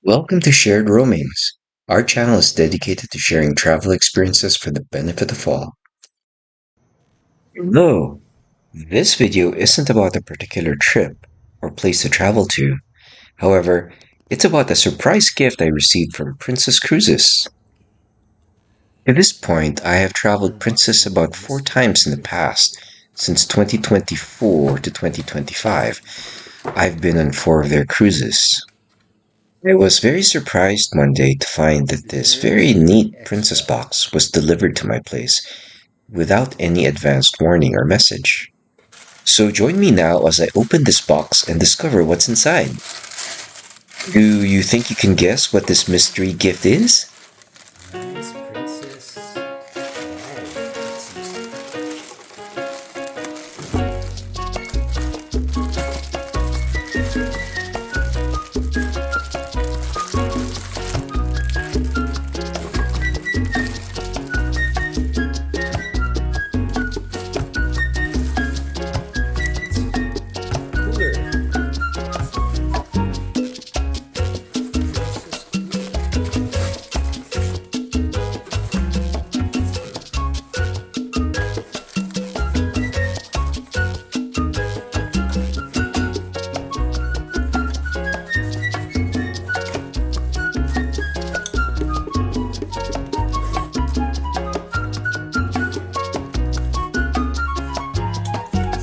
Welcome to Shared Roamings. Our channel is dedicated to sharing travel experiences for the benefit of all. No, this video isn't about a particular trip or place to travel to. However, it's about a surprise gift I received from Princess Cruises. At this point, I have traveled Princess about 4 times in the past. Since 2024 to 2025, I've been on 4 of their cruises. I was very surprised one day to find that this very neat princess box was delivered to my place without any advanced warning or message. So join me now as I open this box and discover what's inside. Do you think you can guess what this mystery gift is? Nice princess. Cooler.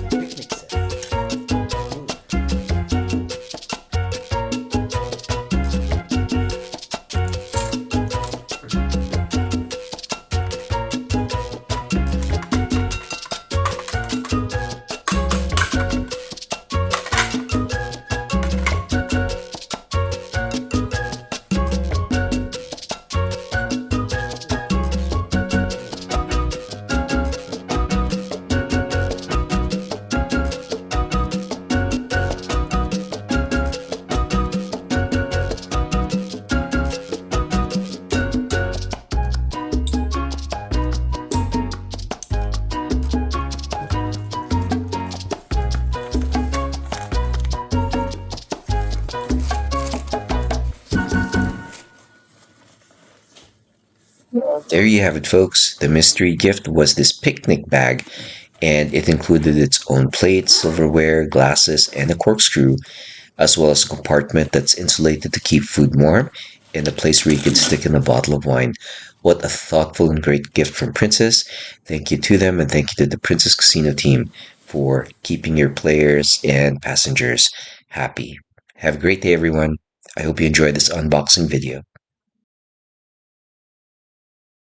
Picnic set. There you have it, folks. The mystery gift was this picnic bag, and it included its own plates, silverware, glasses, and a corkscrew, as well as a compartment that's insulated to keep food warm, and a place where you can stick in a bottle of wine. What a thoughtful and great gift from Princess. Thank you to them, and thank you to the Princess Casino team for keeping your players and passengers happy. Have a great day, everyone. I hope you enjoyed this unboxing video.